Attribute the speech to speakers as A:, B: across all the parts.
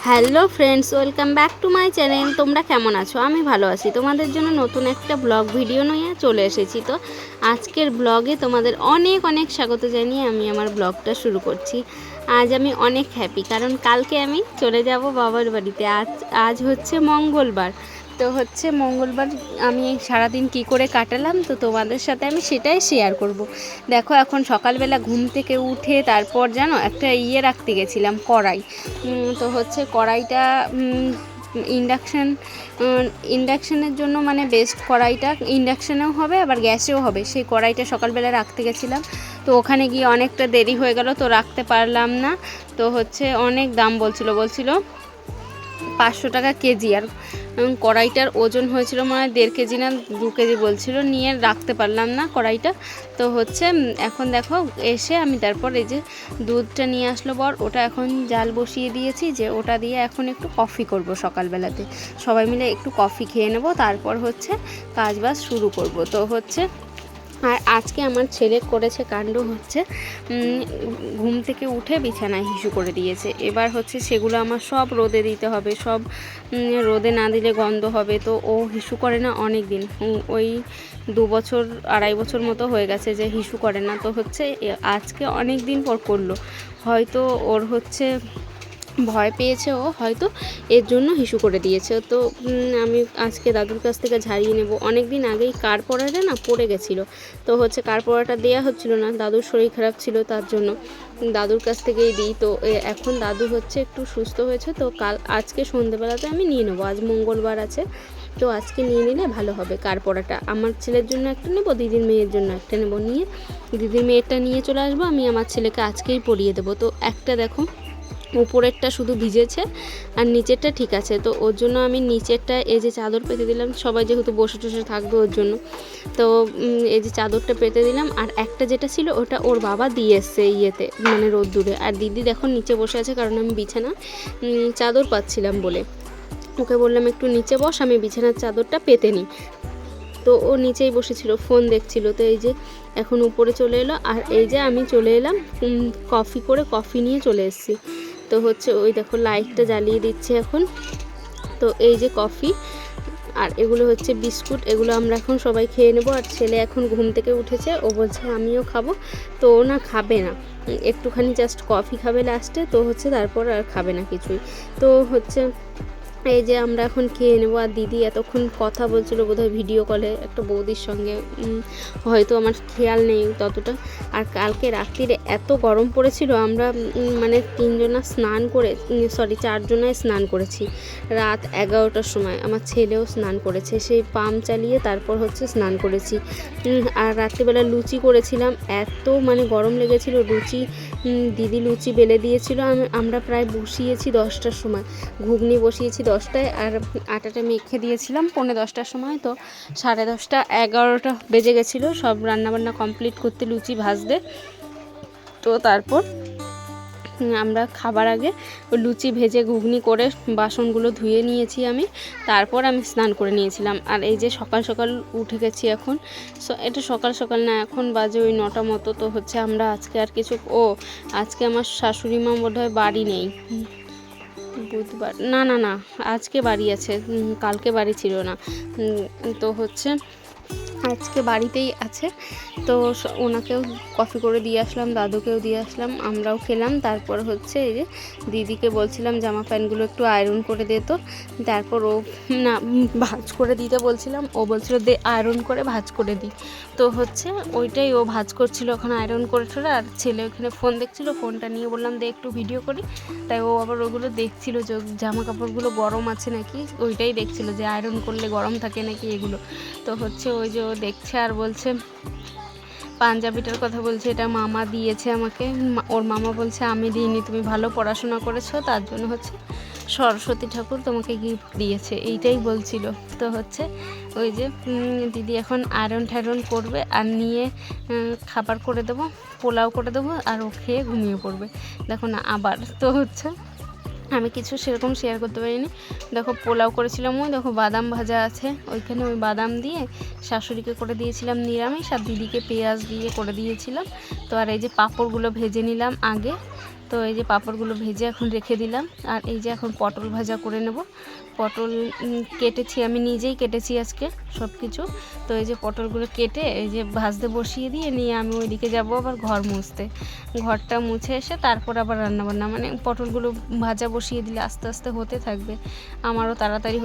A: Hello friends, welcome back to my channel. তোমরা কেমন আছো? আমি ভালো আছি। তোমাদের জন্য নতুন একটা ব্লগ ভিডিও নিয়ে চলে এসেছি। তো আজকের ব্লগে তোমাদের অনেক অনেক স্বাগত জানিয়ে আমি আমার ব্লগটা শুরু করছি। আজ আমি অনেক হ্যাপি, কারণ কালকে আমি চলে যাব বাবার বাড়িতে। আজ হচ্ছে মঙ্গলবার। তো হচ্ছে মঙ্গলবার আমি সারাদিন কি করে কাটালাম, তো তোমাদের সাথে আমি সেটাই শেয়ার করব। দেখো, এখন সকালবেলা ঘুম থেকে উঠে তারপর জানো একটা রাখতে গেছিলাম, কড়াই। তো হচ্ছে কড়াইটা ইন্ডাকশানের জন্য মানে বেস্ট। কড়াইটা ইন্ডাকশানেও হবে আবার গ্যাসেও হবে। সেই কড়াইটা সকালবেলা রাখতে গেছিলাম, তো ওখানে গিয়ে অনেকটা দেরি হয়ে গেল, তো রাখতে পারলাম না। তো হচ্ছে অনেক দাম বলছিল 500 টাকা কেজি। আর কড়াইটার ওজন হয়েছিল মানে 1.5 কেজি না 2 কেজি বলছিল, নিয়ে রাখতে পারলাম না কড়াইটা। তো হচ্ছে এখন দেখো এসে আমি তারপর এই যে দুধটা নিয়ে আসলো বর, ওটা এখন জাল বসিয়ে দিয়েছি, যে ওটা দিয়ে এখন একটু কফি করব। সকালবেলাতে সবাই মিলে একটু কফি খেয়ে নেব, তারপর হচ্ছে কাজবাজ শুরু করব। তো হচ্ছে আর আজকে আমার ছেলে করেছে কাণ্ড, হচ্ছে ঘুম থেকে উঠে বিছানায় হিসু করে দিয়েছে। এবার হচ্ছে সেগুলো আমার সব রোদে দিতে হবে, সব রোদে না দিলে গন্ধ হবে। তো ও হিসু করে না অনেক দিন, ওই 2 বছর 2.5 বছর মতো হয়ে গেছে যে হিসু করে না। তো হচ্ছে আজকে অনেক দিন পর করলো, হয়তো ওর হচ্ছে ভয় পেয়েছে, ও হয়তো এর জন্য হিসু করে দিয়েছে। তো আমি আজকে দাদুর কাছ থেকে ঝাড়িয়ে নেব। অনেক দিন আগেই কার পড়াটা না পড়ে গেছিলো, তো হচ্ছে কার পড়াটা দেওয়া হচ্ছিলো না, দাদুর শরীর খারাপ ছিল, তার জন্য দাদুর কাছ থেকেই দিই। তো এখন দাদু হচ্ছে একটু সুস্থ হয়েছে, তো আজকে সন্ধ্যেবেলাতে আমি নিয়ে নেবো। আজ মঙ্গলবার আছে, তো আজকে নিয়ে নিলে ভালো হবে। কার পড়াটা আমার ছেলের জন্য একটা নেবো, দিদির মেয়ের জন্য একটা নেবো, নিয়ে দিদির মেয়েরটা নিয়ে চলে আসবো। আমি আমার ছেলেকে আজকেই পরিয়ে দেবো। তো একটা দেখো, উপরেরটা শুধু ভিজেছে আর নিচেরটা ঠিক আছে। তো ওর জন্য আমি নিচেরটা এই যে চাদর পেতে দিলাম, সবাই যেহেতু বসে টসে থাকবে ওর জন্য, তো এই যে চাদরটা পেতে দিলাম। আর একটা যেটা ছিল ওটা ওর বাবা দিয়ে এসছে মানে রোদ্দুরে। আর দিদি দেখো নিচে বসে আছে, কারণ আমি বিছানা চাদর পাচ্ছিলাম বলে ওকে বললাম একটু নিচে বস, আমি বিছানার চাদরটা পেতে নিই। তো ও নিচেই বসেছিল, ফোন দেখছিল। তো এই যে এখন উপরে চলে এলো, আর এই যে আমি চলে এলাম কফি নিয়ে চলে এসেছি। তো হচ্ছে ওই দেখো লাইটটা জ্বালিয়ে দিচ্ছে এখন। তো এই যে কফি আর এগুলো হচ্ছে বিস্কুট, এগুলো আমরা এখন সবাই খেয়ে নেবো। আর ছেলে এখন ঘুম থেকে উঠেছে, ও বলছে আমিও খাবো। তো ও না খাবে না, একটুখানি জাস্ট কফি খাবে লাস্টে, তো হচ্ছে তারপর আর খাবে না কিছুই। তো হচ্ছে এই যে আমরা এখন খেয়ে নেবো। আর দিদি এতক্ষণ কথা বলছিল বোধহয় ভিডিও কলে একটা বৌদির সঙ্গে, হয়তো আমার খেয়াল নেই ততটা। আর কালকে রাত্রিরে এত গরম পড়েছিল, আমরা মানে 4জনায় স্নান করেছি রাত 11টার সময়। আমার ছেলেও স্নান করেছে, সেই পাম্প চালিয়ে তারপর হচ্ছে স্নান করেছি। আর রাত্রিবেলা লুচি করেছিলাম, এত মানে গরম লেগেছিল। দিদি লুচি বেলে দিয়েছিল, আমরা প্রায় বসিয়েছি 10টার সময়, ঘুগনি বসিয়েছি 10টায়, আর আটাটা মেখে দিয়েছিলাম 10:45টার সময়। তো 10:30 11টা বেজে গেছিলো সব রান্নাবান্না কমপ্লিট করতে, লুচি ভাজতে। তো তারপর আমরা খাবার আগে লুচি ভেজে ঘুগনি করে বাসনগুলো ধুয়ে নিয়েছি আমি, তারপর আমি স্নান করে নিয়েছিলাম। আর এই যে সকাল সকাল উঠে গেছি এখন। এটা সকাল সকাল না, এখন বাজে ওই 9টা মতো। তো হচ্ছে আমরা আজকে আর কিছু আজকে আমার শাশুড়ি মা বোধহয় বাড়ি নেই, বুধবার না আজকে বাড়ি আছে, কালকে বাড়ি ছিল না। তো হচ্ছে আজকে বাড়িতেই আছে। তো ওনাকেও কফি করে দিয়ে আসলাম, দাদুকেও দিয়ে আসলাম, আমরাও খেলাম। তারপর হচ্ছে এই যে দিদিকে বলছিলাম জামা প্যান্টগুলো একটু আয়রন করে দে। তো তারপর ও না ভাঁজ করে দিতে বলছিলাম, ও বলছিল দে আয়রন করে ভাঁজ করে দিই। তো হচ্ছে ওইটাই ও ভাঁজ করছিল ওখানে আয়রন করে ঠোরে। আর ছেলে ওখানে ফোন দেখছিল, ফোনটা নিয়ে বললাম দে একটু ভিডিও করি। তাই ও আবার ওগুলো দেখছিল যে জামা কাপড়গুলো গরম আছে নাকি, ওইটাই দেখছিল যে আয়রন করলে গরম থাকে নাকি এগুলো। তো হচ্ছে ওই যে ও দেখছে আর বলছে, পাঞ্জাবিটার কথা বলছে এটা মামা দিয়েছে আমাকে। ওর মামা বলছে আমি দিইনি, তুমি ভালো পড়াশোনা করেছো, তার জন্য হচ্ছে সরস্বতী ঠাকুর তোমাকে গিফট দিয়েছে, এইটাই বলছিল। তো হচ্ছে ওই যে দিদি এখন আয়রন করবে, আর নিয়ে খাবার করে দেবো, পোলাও করে দেবো, আর ও খেয়ে ঘুমিয়ে পড়বে। দেখো না আবার। তো হচ্ছে আমি কিছু সেরকম শেয়ার করতে পারিনি। দেখো পোলাও করেছিলাম, ওই দেখো বাদাম ভাজা আছে ওইখানে, ওই বাদাম দিয়ে শাশুড়িকে করে দিয়েছিলাম নিরামিষ, আর দিদিকে পেঁয়াজ দিয়ে করে দিয়েছিলাম। তো আর এই যে পাঁপড়গুলো ভেজে নিলাম আগে। তো এই যে পাঁপড়গুলো ভেজে এখন রেখে দিলাম। আর এই যে এখন পটল ভাজা করে নেব। পটল কেটেছি, আমি নিজেই কেটেছি আজকে সব কিছু। তো এই যে পটলগুলো কেটে এই যে ভাজতে বসিয়ে দিয়ে নিয়ে আমি ওইদিকে যাব আবার ঘর মুছতে। ঘরটা মুছে এসে তারপর আবার রান্নাবান্না, মানে পটলগুলো ভাজা বসিয়ে দিলে আস্তে আস্তে হতে থাকবে, আমারও তাড়াতাড়ি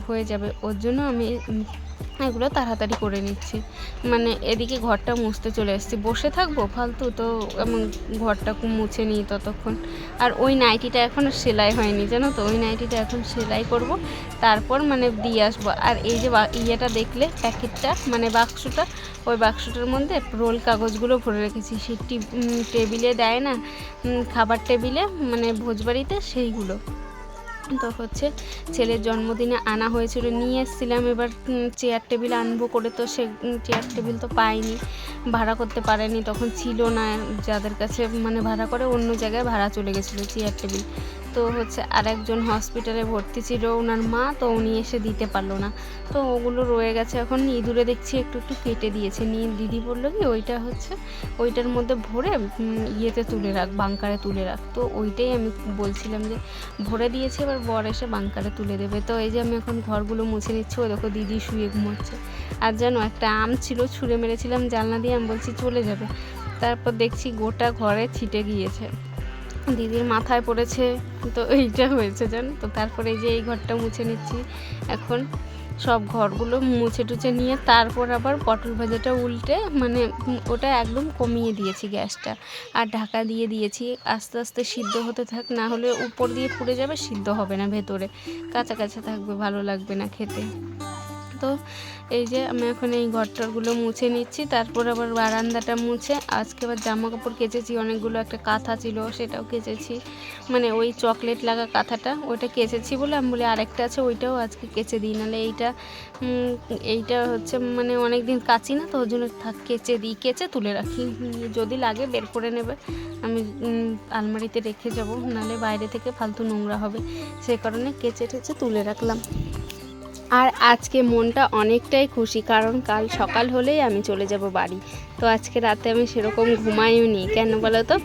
A: হয়ে যাবে। ওর জন্য আমি এগুলো তাড়াতাড়ি করে নিচ্ছি। মানে এদিকে ঘরটা মুছতে চলে এসেছি, বসে থাকবো ফালতু, তো আমি ঘরটা মুছে নিই ততক্ষণ। আর ওই নাইটিটা এখন সেলাই হয়নি জানো তো, ওই নাইটিটা এখন সেলাই করব, তারপর মানে দিয়ে আসবো। আর এই যে ইয়েটা দেখলে প্যাকেটটা, মানে বাক্সটা, ওই বাক্সটার মধ্যে রোল কাগজগুলো ভরে রেখেছি, সেই টেবিলে দেয় না খাবার টেবিলে, মানে ভোজবাড়িতে, সেইগুলো। তো হচ্ছে ছেলের জন্মদিনে আনা হয়েছিল, নিয়ে এসেছিলাম। এবার চেয়ার টেবিল আনবো করে, তো সে চেয়ার টেবিল তো পাইনি, ভাড়া করতে পারেনি, তখন ছিল না যাদের কাছে, মানে ভাড়া করে অন্য জায়গায় ভাড়া চলে গেছিলো চেয়ার টেবিল। তো হচ্ছে আরেকজন হসপিটালে ভর্তি ছিল ওনার মা, তো উনি এসে দিতে পারলো না, তো ওগুলো রয়ে গেছে। এখন ইঁদুরে দেখছি একটু একটু কেটে দিয়েছে, নিয়ে দিদি বললো কি ওইটা হচ্ছে ওইটার মধ্যে ভরে ইয়েতে তুলে রাখ, বাংকারে তুলে রাখ। তো ওইটাই আমি বলছিলাম যে ভরে দিয়েছে, এবার বর এসে বাংকারে তুলে দেবে। তো এই যে আমি এখন ঘরগুলো মুছে নিচ্ছি। ও দেখো দিদি শুয়ে ঘুমোচ্ছে। আর জানো একটা আম ছিল, ছুঁড়ে মেরেছিলাম জানলা দিয়ে, আমি বলছি চলে যাবে, তারপর দেখছি গোটা ঘরে ছিটে গিয়েছে, দিদির মাথায় পড়েছে, তো এইটা হয়েছে জানো তো। তারপরে এই যে এই ঘরটা মুছে নিচ্ছি এখন, সব ঘরগুলো মুছে টুছে নিয়ে তারপর আবার পটল ভাজাটা উল্টে, মানে ওটা একদম কমিয়ে দিয়েছি গ্যাসটা, আর ঢাকা দিয়ে দিয়েছি, আস্তে আস্তে সিদ্ধ হতে থাক, না হলে উপর দিয়ে পুড়ে যাবে, সিদ্ধ হবে না, ভেতরে কাঁচা কাঁচা থাকবে, ভালো লাগবে না খেতে। তো এই যে আমি এখন এই ঘরটারগুলো মুছে নিচ্ছি, তারপর আবার বারান্দাটা মুছে আজকে আবার জামা কাপড় কেচেছি অনেকগুলো, একটা কাঁথা ছিল সেটাও কেচেছি, মানে ওই চকলেট লাগা কাঁথাটা, ওইটা কেচেছি বলে আমি বলি আরেকটা আছে ওইটাও আজকে কেচে দিই, নাহলে এইটা হচ্ছে মানে অনেক দিন কাচি না, তো ওই জন্য কেচে দিই, কেচে তুলে রাখি, যদি লাগে বের করে নেবে, আমি আলমারিতে রেখে যাব, নাহলে বাইরে থেকে ফালতু নোংরা হবে, সেই কারণে কেচে টেচে তুলে রাখলাম। আর আজকে মনটা অনেকটাই খুশি, কারণ কাল সকাল হলেই আমি চলে যাব বাড়ি। তো আজকে রাতে আমি সেরকম ঘুমাইও নি, কেন বলো তো,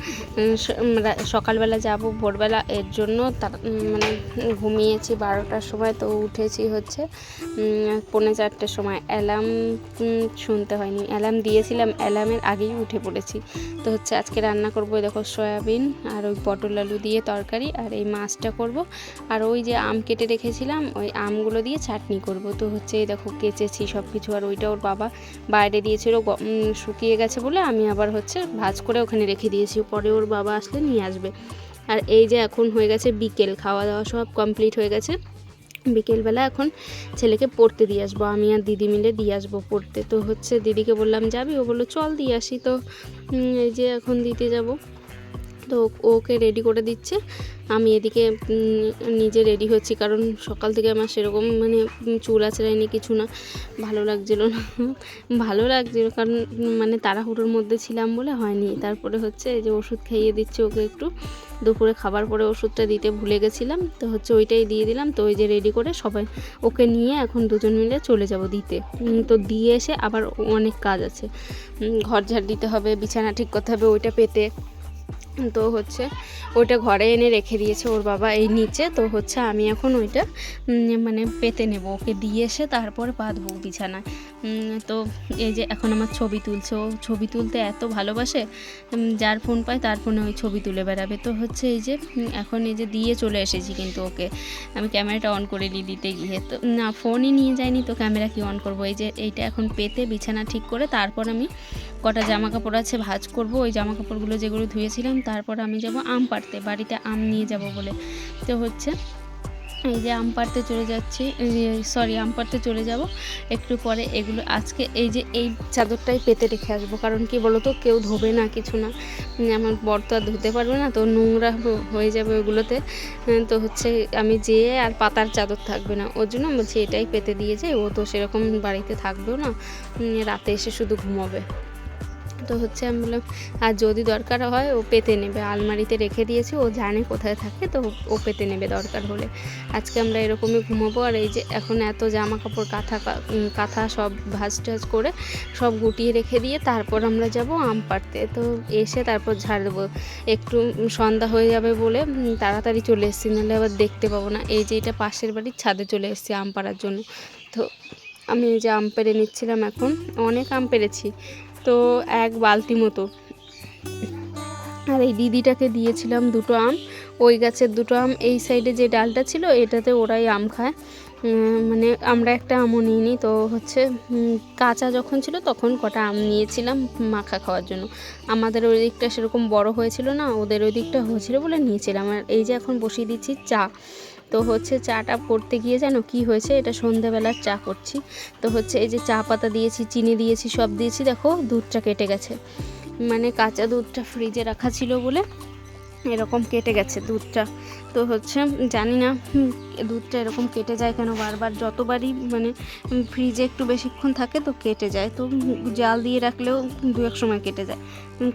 A: সকালবেলা যাব ভোরবেলা, এর জন্য মানে ঘুমিয়েছি 12টার সময়, তো উঠেছি হচ্ছে 3:45টার সময়। অ্যালার্ম শুনতে হয়নি, অ্যালার্ম দিয়েছিলাম, অ্যালার্মের আগেই উঠে পড়েছি। তো হচ্ছে আজকে রান্না করবো, দেখো সয়াবিন আর ওই পটল আলু দিয়ে তরকারি, আর এই মাছটা করব, আর ওই যে আম কেটে রেখেছিলাম ওই আমগুলো দিয়ে চাটনি করব। তো হচ্ছে দেখো কেচেছি সব কিছু, আর ওইটা ওর বাবা বাইরে দিয়েছিল, শুকিয়ে গেছে বলে আমি আবার হচ্ছে ভাজ করে ওখানে রেখে দিয়েছি, পরে ওর বাবা আসলে নিয়ে আসবে। আর এই যে এখন হয়ে গেছে বিকেল, খাওয়া দাওয়া সব কমপ্লিট হয়ে গেছে, বিকেলবেলা এখন ছেলেকে পড়তে দিয়ে আসবো, আমি আর দিদি মিলে দিয়ে আসবো পড়তে। তো হচ্ছে দিদিকে বললাম যাবি, ও বললো চল দিয়ে আসি। তো এই যে এখন দিতে যাব, তো ওকে রেডি করে দিচ্ছে, আমি এদিকে নিজে রেডি হচ্ছি, কারণ সকাল থেকে আমার সেরকম মানে চুল আঁচড়ায়নি, কিছু না, ভালো লাগছিল না, ভালো লাগছিল কারণ মানে তাড়াহুড়োর মধ্যে ছিলাম বলে হয়নি। তারপরে হচ্ছে এই যে ওষুধ খাইয়ে দিচ্ছে ওকে, একটু দুপুরে খাবার পরে ওষুধটা দিতে ভুলে গেছিলাম, তো হচ্ছে ওইটাই দিয়ে দিলাম। তো ওই যে রেডি করে সবাই ওকে নিয়ে এখন দুজন মিলে চলে যাব দিতে। তো দিয়ে এসে আবার অনেক কাজ আছে, ঘর ঝাড় দিতে হবে, বিছানা ঠিক করতে হবে, ওইটা পেতে, তো হচ্ছে ওইটা ঘরে এনে রেখে দিয়েছে ওর বাবা এই নিচে। তো হচ্ছে আমি এখন ওইটা মানে পেতে নেব, ওকে দিয়ে এসে তারপরে পাতবো বিছানায়। তো এই যে এখন আমার ছবি তুলছে, ও ছবি তুলতে এত ভালোবাসে, যার ফোন পায় তার ফোনে ওই ছবি তুলে বেড়াবে। তো হচ্ছে এই যে এখন এই যে দিয়ে চলে এসেছি, কিন্তু ওকে আমি ক্যামেরাটা অন করে দিতে গিয়ে তো না, ফোনই নিয়ে যাইনি, তো ক্যামেরা কি অন করবো। এই যে এইটা এখন পেতে বিছানা ঠিক করে তারপর আমি কটা জামা কাপড় আছে ভাঁজ করব, ওই জামা কাপড়গুলো যেগুলো ধুয়েছিলাম, তারপর আমি যাব আম পাড়তে, বাড়িতে আম নিয়ে যাব বলে। তো হচ্ছে এই যে আম পাড়তে চলে যাচ্ছি, আম পাড়তে চলে যাব একটু পরে। এগুলো আজকে এই যে এই চাদরটাই পেতে রেখে আসবো, কারণ কি বলো তো, কেউ ধোবে না কিছু না, আমার বর তো আর ধুতে পারবে না, তো নোংরা হয়ে যাবে ওগুলোতে। তো হচ্ছে আমি যেয়ে আর পাতার চাদর থাকবে না, ওর জন্য বলছি এটাই পেতে দিয়ে যাই, ও তো সেরকম বাড়িতে থাকবেও না, রাতে এসে শুধু ঘুমোবে। তো হচ্ছে আমি বললাম আর যদি দরকার হয় ও পেতে নেবে, আলমারিতে রেখে দিয়েছি, ও জানে কোথায় থাকে, তো ও পেতে নেবে দরকার হলে। আজকে আমরা এরকমই ঘুমাবো। আর এই যে এখন এত জামা কাপড় কাঁথা সব ভাঁজ টাজ করে সব গুটিয়ে রেখে দিয়ে তারপর আমরা যাব আম পাড়তে। তো এসে তারপর ঝাড় দেবো, একটু সন্ধ্যা হয়ে যাবে বলে তাড়াতাড়ি চলে এসেছি, নাহলে আবার দেখতে পাবো না। এই যে এটা পাশের বাড়ির ছাদে চলে এসেছি আম পাড়ার জন্য। তো আমি এই যে আম পেড়ে নিচ্ছিলাম, এখন অনেক আম পেড়েছি, তো এক বালতি মতো। আর এই দিদিটাকে দিয়েছিলাম 2টো আম, ওই গাছের 2টো আম, এই সাইডে যে ডালটা ছিল এটাতে ওরাই আম খায়, মানে আমরা একটা আমও নিইনি। তো হচ্ছে কাঁচা যখন ছিল তখন কটা আম নিয়েছিলাম মাখা খাওয়ার জন্য। আমাদের ওই দিকটা সেরকম বড় হয়েছিল না, ওদের ওই দিকটা হয়েছিল বলে নিয়েছিলাম। আর এই যে এখন বসিয়ে দিচ্ছি চা। তো হচ্ছে চাটা করতে গিয়ে জানো কি হয়েছে, এটা সন্ধ্যাবেলার চা করছি। তো হচ্ছে এই যে চা পাতা দিয়েছি, চিনি দিয়েছি, সব দিয়েছি, দেখো দুধটা কেটে গেছে, মানে কাঁচা দুধটা ফ্রিজে রাখা ছিল বলে এরকম কেটে গেছে দুধটা। তো হচ্ছে জানি না দুধটা এরকম কেটে যায় কেন, বারবার যতবারই মানে ফ্রিজে একটু বেশিক্ষণ থাকে তো কেটে যায়, তো জাল দিয়ে রাখলেও 2-1 সময় কেটে যায়,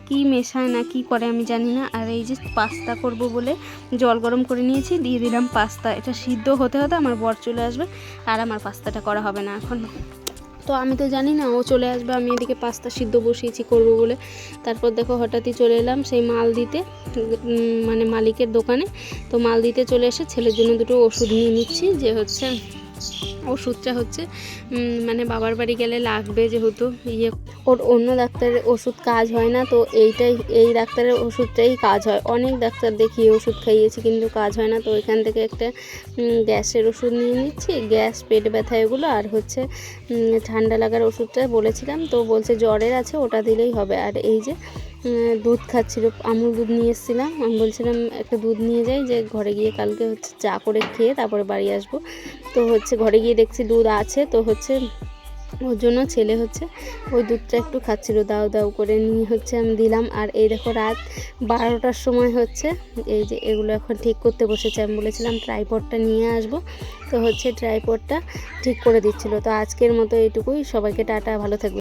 A: কি মেশায় না কি করে আমি জানি না। আর এই যে পাস্তা করব বলে জল গরম করে নিয়েছি, দিয়ে দিলাম পাস্তা। এটা সিদ্ধ হতে হতে আমার বর চলে আসবে, আর আমার পাস্তাটা করা হবে না এখন। তো আমি তো জানি না ও চলে আসবে, আমি এদিকে পাস্তা সিদ্ধ বসিয়েছি করবো বলে। তারপর দেখো হঠাৎই চলে এলাম সেই মাল দিতে, মানে মালিকের দোকানে। তো মাল দিতে চলে এসে ছেলের জন্য 2টো ওষুধ নিয়ে নিচ্ছি, যে হচ্ছে ওষুধটা হচ্ছে মানে বাবার বাড়ি গেলে লাগবে, যেহেতু ওর অন্য ডাক্তারের ওষুধ কাজ হয় না, তো এই ডাক্তারের ওষুধটাই কাজ হয়। অনেক ডাক্তার দেখিয়ে ওষুধ খাইয়েছি কিন্তু কাজ হয় না, তো এখান থেকে একটা গ্যাসের ওষুধ নিয়ে নিচ্ছি, গ্যাস পেট ব্যথা এগুলো। আর হচ্ছে ঠান্ডা লাগার ওষুধটা বলেছিলাম, তো বলছে জ্বরের আছে, ওটা দিলেই হবে। আর এই যে দুধ খাচ্ছিল, আমুল দুধ নিয়ে এসেছিলাম, আমি বলছিলাম একটা দুধ নিয়ে যাই, যে ঘরে গিয়ে কালকে হচ্ছে চা করে খেয়ে তারপরে বাড়ি আসবো। তো হচ্ছে ঘরে গিয়ে দেখছি দুধ আছে, তো হচ্ছে ওর জন্য ছেলে হচ্ছে ওই দুধটা একটু খাচ্ছিল, দাও দাও করে নিয়ে হচ্ছে আমি দিলাম। আর এই দেখো রাত 12টার সময় হচ্ছে এই যে এগুলো এখন ঠিক করতে বসেছে। আমি বলেছিলাম ট্রাইপডটা নিয়ে আসবো, তো হচ্ছে ট্রাইপডটা ঠিক করে দিচ্ছিলো। তো আজকের মতো এইটুকুই, সবাইকে টাটা, ভালো থাকবে।